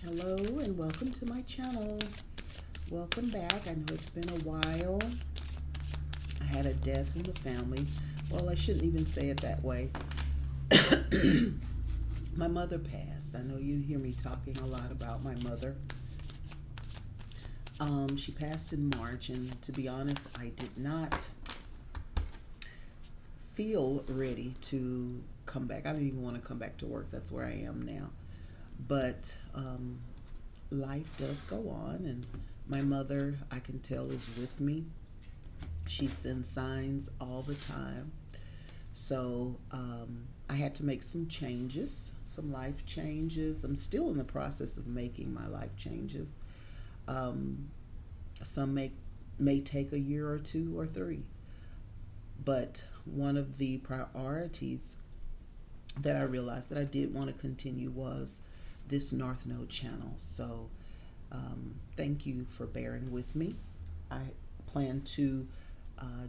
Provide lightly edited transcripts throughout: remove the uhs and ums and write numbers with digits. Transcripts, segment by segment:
Hello and welcome to my channel. Welcome back. I know it's been a while. I had a death in the family. Well, I shouldn't even say it that way. My mother passed. I know you hear me talking a lot about my mother. She passed in March, and to be honest, I did not feel ready to come back. I didn't even want to come back to work. That's where I am now. But life does go on, and my mother, I can tell, is with me. She sends signs all the time. So I had to make some changes, some life changes. I'm still in the process of making my life changes. Some may take a year or two or three. But one of the priorities that I realized that I did want to continue was this North Node channel. So thank you for bearing with me. I plan to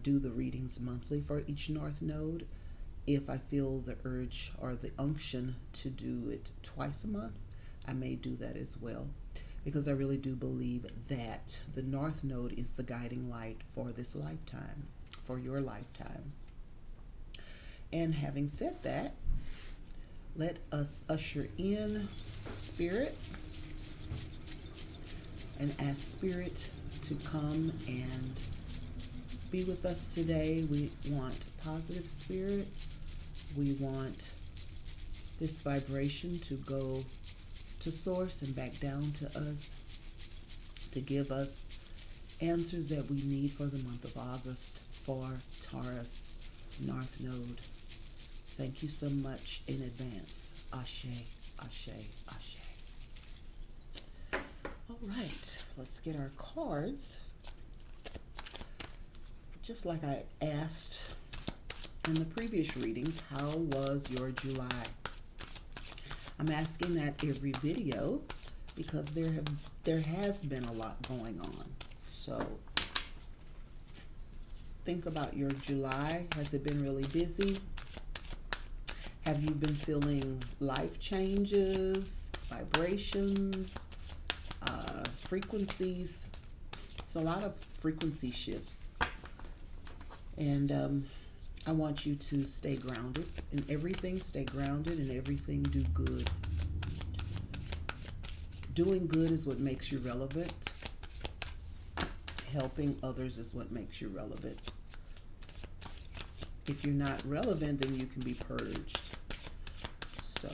do the readings monthly for each North Node. If I feel the urge or the unction to do it twice a month, I may do that as well, because I really do believe that the North Node is the guiding light for this lifetime, for your lifetime. And having said that, let us usher in Spirit and ask Spirit to come and be with us today. We want positive spirit. We want this vibration to go to source and back down to us, to give us answers that we need for the month of August for Taurus North Node. Thank you so much in advance. Ashe, ashe, ashe. All right, let's get our cards. Just like I asked in the previous readings, how was your July? I'm asking that every video because there has been a lot going on. So think about your July. Has it been really busy? Have you been feeling life changes, vibrations, frequencies? It's a lot of frequency shifts. And I want you to stay grounded in everything. Stay grounded in everything. Do good. Doing good is what makes you relevant. Helping others is what makes you relevant. If you're not relevant, then you can be purged. So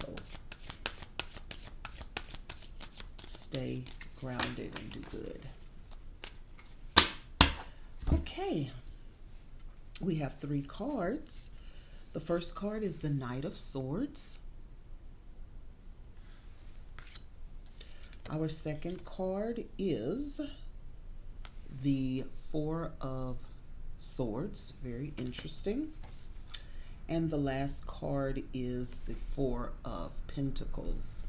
stay grounded and do good. Okay. We have 3 cards. The first card is the Knight of Swords. Our second card is the 4 of Swords. Very interesting. And the last card is the 4 of Pentacles.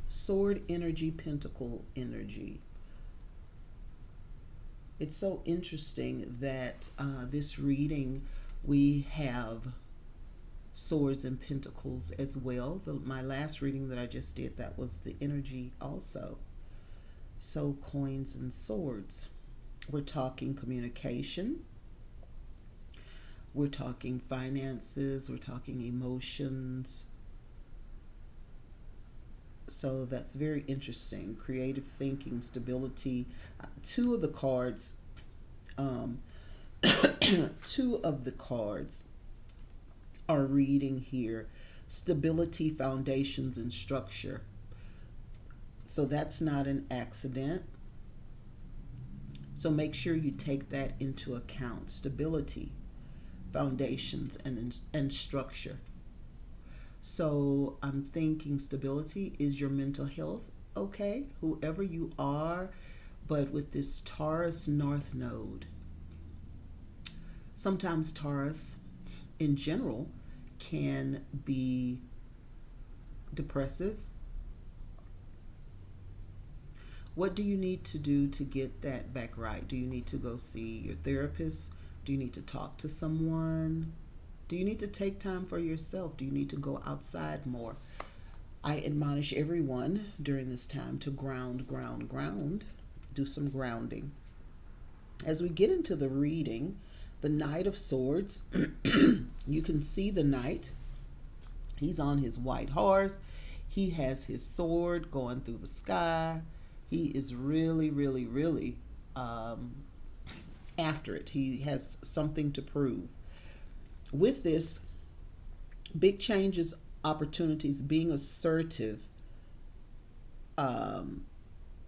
Sword energy, Pentacle energy. It's so interesting that this reading we have swords and pentacles as well. My last reading that I just did, that was the energy also. So coins and swords. We're talking communication. We're talking finances. We're talking emotions. So that's very interesting. Creative thinking, stability. 2 of the cards, 2 of the cards are reading here. Stability, foundations, and structure. So that's not an accident. So make sure you take that into account. Stability, foundations, and structure. So I'm thinking stability is your mental health, okay? Whoever you are, but with this Taurus North Node. Sometimes Taurus, in general, can be depressive. What do you need to do to get that back right? Do you need to go see your therapist? Do you need to talk to someone? Do you need to take time for yourself? Do you need to go outside more? I admonish everyone during this time to ground, ground, ground. Do some grounding. As we get into the reading, the Knight of Swords, you can see the knight. He's on his white horse. He has his sword going through the sky. He is really, really, really after it. He has something to prove. With this, big changes, opportunities, being assertive, a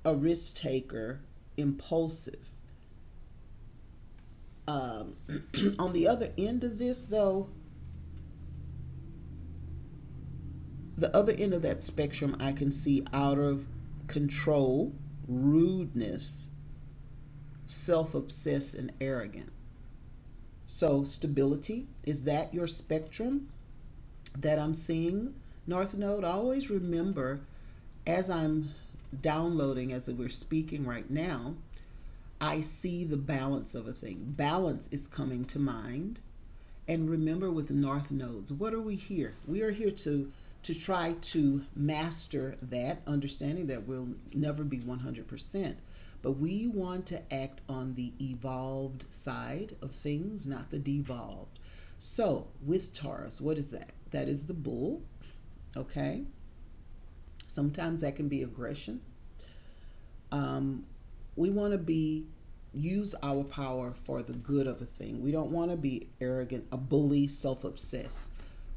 risk taker, impulsive. On the other end of this, though, the other end of that spectrum, I can see out of control, rudeness, self-obsessed, and arrogant. So stability, is that your spectrum that I'm seeing, North Node? Always remember, as I'm downloading, as we're speaking right now, I see the balance of a thing. Balance is coming to mind. And remember, with North Nodes, what are we here? We are here to try to master that, understanding that we'll never be 100%. But we want to act on the evolved side of things, not the devolved. So with Taurus, what is that? That is the bull, okay? Sometimes that can be aggression. We want to use our power for the good of a thing. We don't want to be arrogant, a bully, self-obsessed.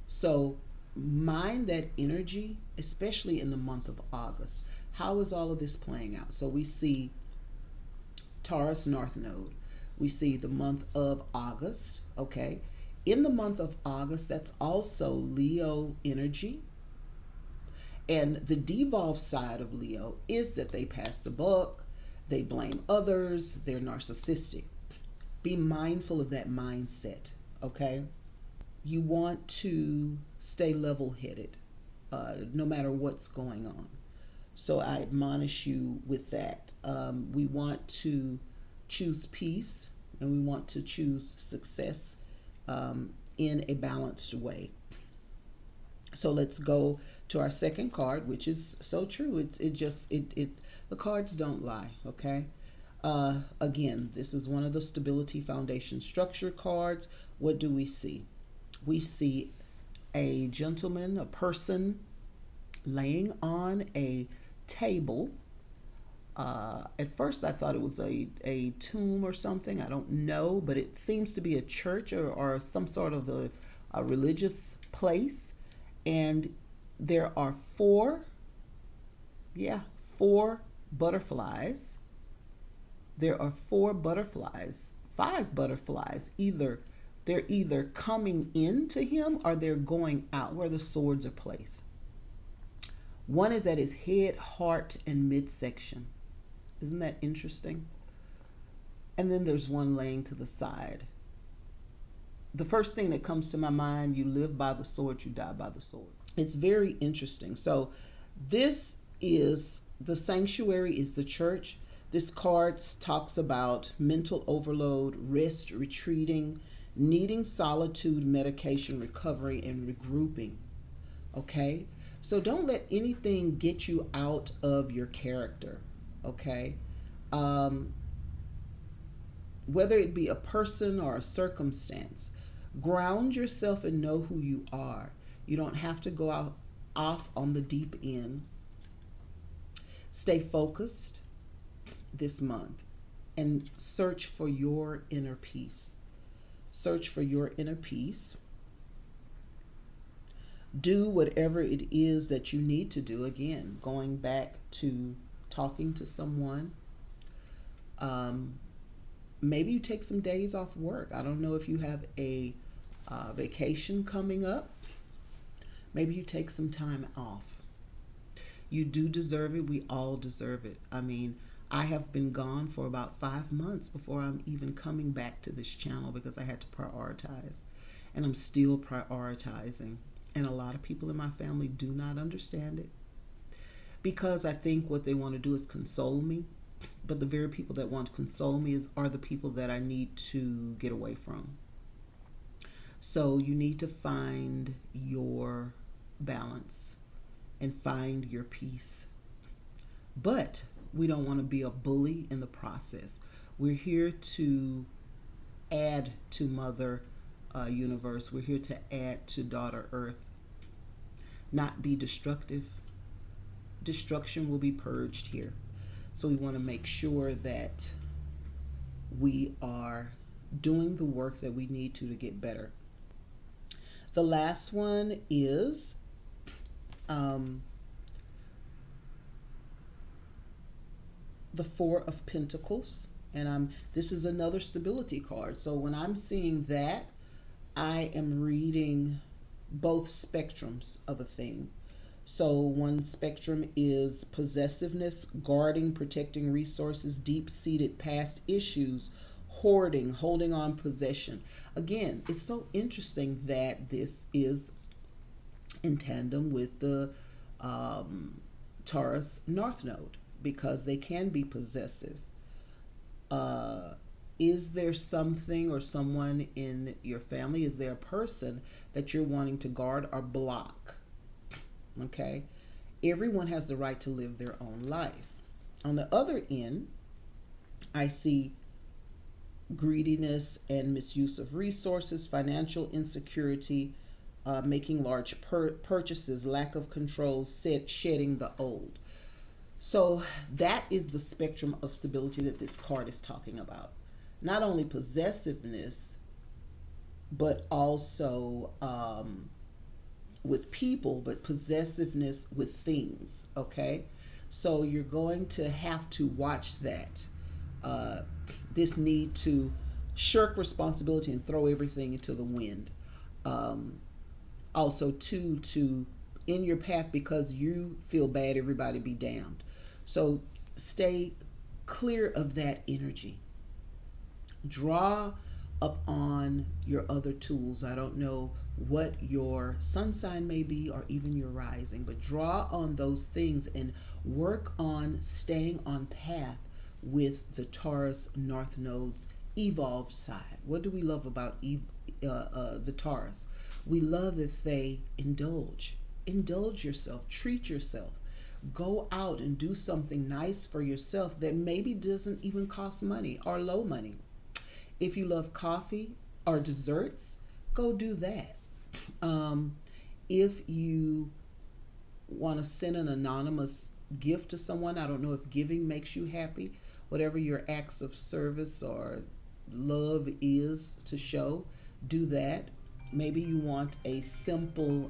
So mind that energy, especially in the month of August. How is all of this playing out? So we see Taurus North Node. We see the month of August, okay? In the month of August, that's also Leo energy. And the devolved side of Leo is that they pass the buck, they blame others, they're narcissistic. Be mindful of that mindset, okay? You want to stay level-headed no matter what's going on. So I admonish you with that. We want to choose peace, and we want to choose success in a balanced way. So let's go to our second card, which is so true. The cards don't lie, okay? Again, this is one of the stability foundation structure cards. What do we see? We see a gentleman, a person laying on a table. At first I thought it was a tomb or something. I don't know, but it seems to be a church or some sort of a religious place. And there are four butterflies. There are five butterflies. They're either coming into him or they're going out where the swords are placed. One is at his head, heart, and midsection. Isn't that interesting? And then there's one laying to the side. The first thing that comes to my mind, you live by the sword, you die by the sword. It's very interesting. So this is the sanctuary, is the church. This card talks about mental overload, rest, retreating, needing solitude, medication, recovery, and regrouping. Okay? So don't let anything get you out of your character. Okay? Whether it be a person or a circumstance, ground yourself and know who you are. You don't have to go off on the deep end. Stay focused this month and search for your inner peace. Search for your inner peace. Do whatever it is that you need to do. Again, going back to talking to someone. Maybe you take some days off work. I don't know if you have a vacation coming up. Maybe you take some time off. You do deserve it. We all deserve it. I mean, I have been gone for about 5 months before I'm even coming back to this channel because I had to prioritize. And I'm still prioritizing. And a lot of people in my family do not understand it. Because I think what they want to do is console me. But the very people that want to console me are the people that I need to get away from. So you need to find your balance and find your peace. But we don't want to be a bully in the process. We're here to add to Mother Universe. We're here to add to Daughter Earth, not be destructive. Destruction will be purged here. So we want to make sure that we are doing the work that we need to get better. The last one is the Four of Pentacles. And this is another stability card. So when I'm seeing that, I am reading both spectrums of a thing. So one spectrum is possessiveness, guarding, protecting resources, deep-seated past issues, hoarding, holding on possession. Again, it's so interesting that this is in tandem with the Taurus North Node, because they can be possessive. Is there something or someone in your family? Is there a person that you're wanting to guard or block? Okay. Everyone has the right to live their own life. On the other end, I see greediness and misuse of resources, financial insecurity, making large purchases, lack of control, shedding the old. So that is the spectrum of stability that this card is talking about. Not only possessiveness, but also with people, but possessiveness with things, okay? So you're going to have to watch that. This need to shirk responsibility and throw everything into the wind. Also, to in your path because you feel bad, everybody be damned. So stay clear of that energy. Draw up on your other tools. I don't know what your sun sign may be or even your rising, but draw on those things and work on staying on path with the Taurus North Node's evolved side. What do we love about the Taurus? We love that they indulge. Indulge yourself, treat yourself. Go out and do something nice for yourself that maybe doesn't even cost money or low money. If you love coffee or desserts, go do that. If you want to send an anonymous gift to someone, I don't know if giving makes you happy, whatever your acts of service or love is to show, do that. Maybe you want a simple,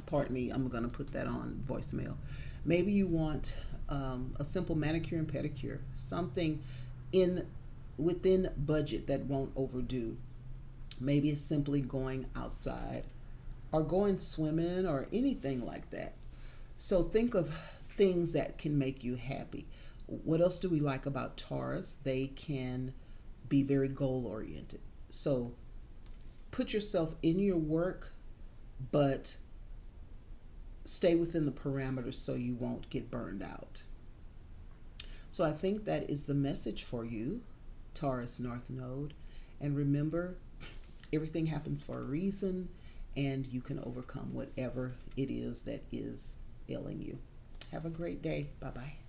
pardon me, I'm going to put that on voicemail. Maybe you want a simple manicure and pedicure, something within budget that won't overdo. Maybe it's simply going outside or going swimming or anything like that. So think of things that can make you happy. What else do we like about Taurus? They can be very goal oriented. So put yourself in your work, but stay within the parameters so you won't get burned out. So I think that is the message for you, Taurus North Node. And remember, everything happens for a reason, and you can overcome whatever it is that is ailing you. Have a great day. Bye-bye.